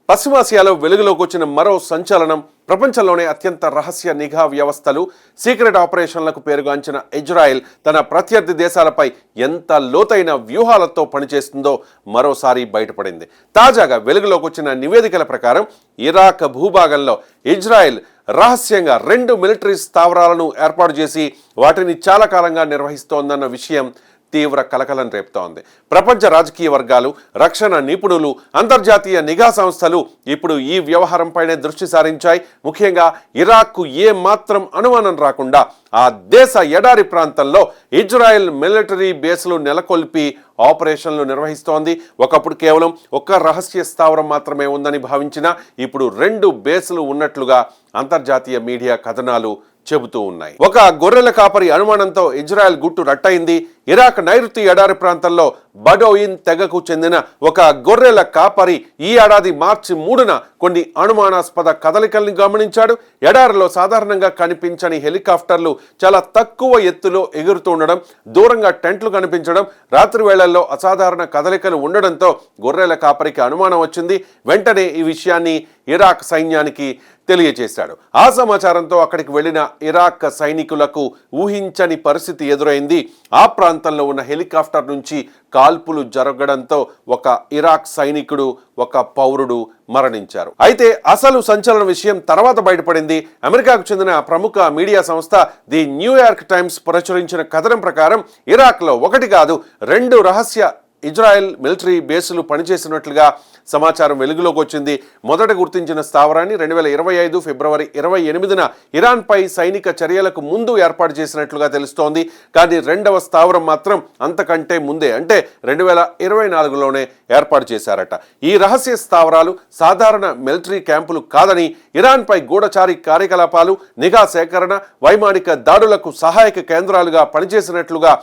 పశ్చిమాసియాలో వెలుగులోకి వచ్చిన మరో సంచలనం ప్రపంచంలోనే అత్యంత రహస్య నిఘా వ్యవస్థలు సీక్రెట్ ఆపరేషన్లకు పేరుగాంచిన ఇజ్రాయెల్ తన ప్రత్యర్థి దేశాలపై ఎంత లోతైన వ్యూహాలతో పనిచేస్తుందో మరోసారి బయటపడింది. తాజాగా వెలుగులోకి వచ్చిన నివేదికల ప్రకారం ఇరాక్ భూభాగంలో ఇజ్రాయెల్ రహస్యంగా 2 మిలిటరీ స్థావరాలను ఏర్పాటు చేసి వాటిని చాలా కాలంగా నిర్వహిస్తోందన్న విషయం తీవ్ర కలకలం రేపుతోంది. ప్రపంచ రాజకీయ వర్గాలు, రక్షణ నిపుణులు, అంతర్జాతీయ నిఘా సంస్థలు ఇప్పుడు ఈ వ్యవహారంపైనే దృష్టి సారించాయి. ముఖ్యంగా ఇరాక్కు ఏ మాత్రం అనుమానం రాకుండా ఆ దేశ ఎడారి ప్రాంతంలో ఇజ్రాయెల్ మిలిటరీ బేస్లు నెలకొల్పి ఆపరేషన్లు నిర్వహిస్తోంది. ఒకప్పుడు కేవలం ఒక రహస్య స్థావరం మాత్రమే ఉందని భావించినా ఇప్పుడు 2 బేస్లు ఉన్నట్లుగా అంతర్జాతీయ మీడియా కథనాలు చెబుతూ ఉన్నాయి. ఒక గొర్రెల కాపరి అనుమానంతో ఇజ్రాయెల్ గుట్టు రట్టయింది. ఇరాక్ నైరుతి ఎడారి ప్రాంతంలో బడోయిన్ తెగకు చెందిన ఒక గొర్రెల కాపరి ఈ ఏడాది మార్చి 3న కొన్ని అనుమానాస్పద కదలికల్ని గమనించాడు. ఎడారిలో సాధారణంగా కనిపించని హెలికాప్టర్లు చాలా తక్కువ ఎత్తులో ఎగురుతుండడం, దూరంగా టెంట్లు కనిపించడం, రాత్రి వేళల్లో అసాధారణ కదలికలు ఉండడంతో గొర్రెల కాపరికి అనుమానం వచ్చింది. వెంటనే ఈ విషయాన్ని ఇరాక్ సైన్యానికి తెలియజేశాడు. ఆ సమాచారంతో అక్కడికి వెళ్లిన ఇరాక్ సైనికులకు ఊహించని పరిస్థితి ఎదురైంది. ఆ ప్రాంతంలో ఉన్న హెలికాప్టర్ నుంచి కాల్పులు జరగడంతో ఒక ఇరాక్ సైనికుడు, ఒక పౌరుడు మరణించారు. అయితే అసలు సంచలన విషయం తర్వాత బయటపడింది. అమెరికాకు చెందిన ప్రముఖ మీడియా సంస్థ ది న్యూయార్క్ టైమ్స్ ప్రచురించిన కథనం ప్రకారం ఇరాక్లో 1 కాదు 2 రహస్య ఇజ్రాయెల్ మిలిటరీ బేసులు పనిచేసినట్లుగా సమాచారం వెలుగులోకి వచ్చింది. మొదట గుర్తించిన స్థావరాన్ని 2025 ఫిబ్రవరి 28న ఇరాన్పై సైనిక చర్యలకు ముందు ఏర్పాటు చేసినట్లుగా తెలుస్తోంది. కానీ 2వ స్థావరం మాత్రం అంతకంటే ముందే, అంటే 2024లోనే ఏర్పాటు చేశారట. ఈ రహస్య స్థావరాలు సాధారణ మిలిటరీ క్యాంపులు కాదని, ఇరాన్పై గూఢచారి కార్యకలాపాలు, నిఘా సేకరణ, వైమానిక దాడులకు సహాయక కేంద్రాలుగా పనిచేసినట్లుగా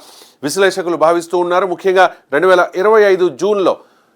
విశ్లేషకులు భావిస్తూ ఉన్నారు. ముఖ్యంగా 2025 జూన్లో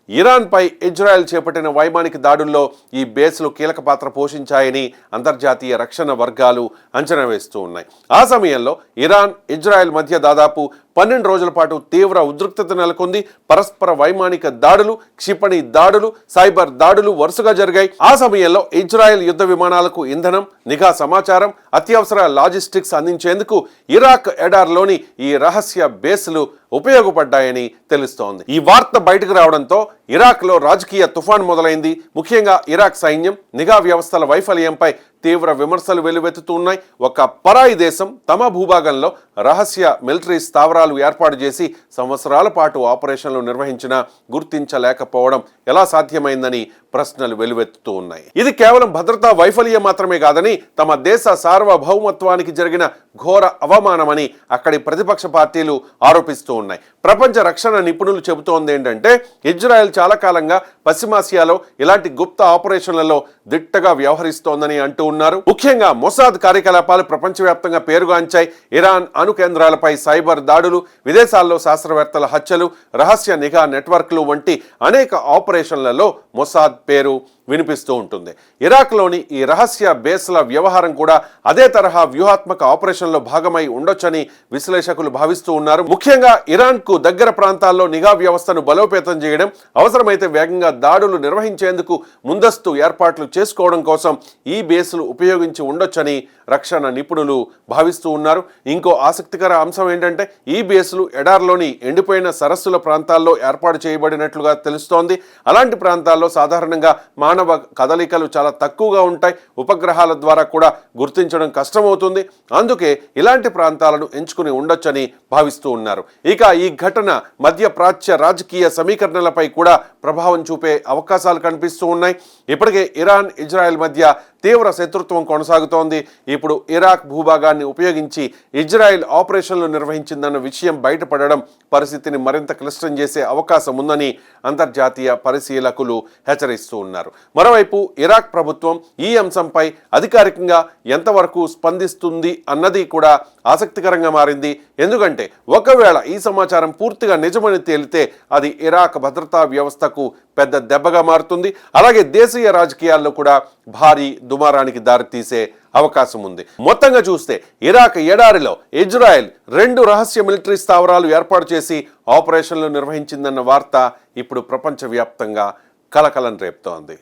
ఇరాన్పై ఇజ్రాయెల్ చేపట్టిన వైమానిక దాడుల్లో ఈ బేస్లు కీలక పాత్ర పోషించాయని అంతర్జాతీయ రక్షణ వర్గాలు అంచనా వేస్తూ ఉన్నాయి. ఆ సమయంలో ఇరాన్, ఇజ్రాయెల్ మధ్య దాదాపు 12 రోజుల పాటు తీవ్ర ఉద్రిక్తత నెలకొంది. పరస్పర వైమానిక దాడులు, క్షిపణి దాడులు, సైబర్ దాడులు వరుసగా జరిగాయి. ఆ సమయంలో ఇజ్రాయెల్ యుద్ధ విమానాలకు ఇంధనం, నిఘా సమాచారం, అత్యవసర లాజిస్టిక్స్ అందించేందుకు ఇరాక్ ఎడార్లోని ఈ రహస్య బేస్లు ఉపయోగపడ్డాయని తెలుస్తోంది. ఈ వార్త బయటకు రావడంతో ఇరాక్లో రాజకీయ తుఫాన్ మొదలైంది. ముఖ్యంగా ఇరాక్ సైన్యం, నిఘా వ్యవస్థల వైఫల్యంపై తీవ్ర విమర్శలు వెల్లువెత్తుతున్నాయి. ఒక పరాయి దేశం తమ భూభాగంలో రహస్య మిలిటరీ స్థావరాలు ఏర్పాటు చేసి సంవత్సరాల పాటు ఆపరేషన్లు నిర్వహించినా గుర్తించలేకపోవడం ఎలా సాధ్యమైందని ప్రశ్నలు వెల్లువెత్తుతూ ఉన్నాయి. ఇది కేవలం భద్రతా వైఫల్యం మాత్రమే కాదని, తమ దేశ సార్వభౌమత్వానికి జరిగిన ఘోర అవమానమని అక్కడి ప్రతిపక్ష పార్టీలు ఆరోపిస్తూ ఉన్నాయి. ప్రపంచ రక్షణ నిపుణులు చెబుతోంది ఏంటంటే, ఇజ్రాయెల్ చాలా కాలంగా పశ్చిమాసియాలో ఇలాంటి గుప్త ఆపరేషన్లలో దిట్టగా వ్యవహరిస్తోందని అంటూ ఉన్నారు. ముఖ్యంగా మొసాద్ కార్యకలాపాలు ప్రపంచవ్యాప్తంగా పేరుగాంచాయి. ఇరాన్ అణు కేంద్రాలపై సైబర్ దాడులు, విదేశాల్లో శాస్త్రవేత్తల హత్యలు, రహస్య నిఘా నెట్వర్క్లు వంటి అనేక ఆపరేషన్లలో మొసాద్ పేరు వినిపిస్తూ ఉంటుంది. ఇరాక్లోని ఈ రహస్య బేస్ల వ్యవహారం కూడా అదే తరహా వ్యూహాత్మక ఆపరేషన్లో భాగమై ఉండొచ్చని విశ్లేషకులు భావిస్తూ ఉన్నారు. ముఖ్యంగా ఇరాన్కు దగ్గర ప్రాంతాల్లో నిఘా వ్యవస్థను బలోపేతం చేయడం, అవసరమైతే వేగంగా దాడులు నిర్వహించేందుకు ముందస్తు ఏర్పాట్లు చేసుకోవడం కోసం ఈ బేస్లు ఉపయోగించి ఉండొచ్చని రక్షణ నిపుణులు భావిస్తూ ఉన్నారు. ఇంకో ఆసక్తికర అంశం ఏంటంటే, ఈ బేస్లు ఎడార్లోని ఎండిపోయిన సరస్సుల ప్రాంతాల్లో ఏర్పాటు చేయబడినట్లుగా తెలుస్తోంది. అలాంటి ప్రాంతాల్లో సాధారణంగా మానవ కదలికలు చాలా తక్కువగా ఉంటాయి. ఉపగ్రహాల ద్వారా కూడా గుర్తించడం కష్టమవుతుంది. అందుకే ఇలాంటి ప్రాంతాలను ఎంచుకుని ఉండొచ్చని భావిస్తూ ఉన్నారు. ఇక ఈ ఘటన మధ్యప్రాచ్య రాజకీయ సమీకరణలపై కూడా ప్రభావం చూపే అవకాశాలు కనిపిస్తూ ఉన్నాయి. ఇప్పటికే ఇరాన్, ఇజ్రాయెల్ మధ్య తీవ్ర శత్రుత్వం కొనసాగుతోంది. ఇప్పుడు ఇరాక్ భూభాగాన్ని ఉపయోగించి ఇజ్రాయెల్ ఆపరేషన్లు నిర్వహించిందన్న విషయం బయటపడడం పరిస్థితిని మరింత క్లిష్టం చేసే అవకాశం ఉందని అంతర్జాతీయ పరిశీలకులు హెచ్చరిస్తూ ఉన్నారు. మరోవైపు ఇరాక్ ప్రభుత్వం ఈ అంశంపై అధికారికంగా ఎంతవరకు స్పందిస్తుంది అన్నది కూడా ఆసక్తికరంగా మారింది. ఎందుకంటే ఒకవేళ ఈ సమాచారం పూర్తిగా నిజమని తేలితే అది ఇరాక్ భద్రతా వ్యవస్థకు పెద్ద దెబ్బగా మారుతుంది. అలాగే దేశీయ రాజకీయాల్లో కూడా భారీ దుమారానికి దారితీసే అవకాశం ఉంది. మొత్తంగా చూస్తే ఇరాక్ ఎడారిలో ఇజ్రాయెల్ 2 రహస్య మిలిటరీ స్థావరాలు ఏర్పాటు చేసి ఆపరేషన్లు నిర్వహించిందన్న వార్త ఇప్పుడు ప్రపంచవ్యాప్తంగా కలకలం రేపుతోంది.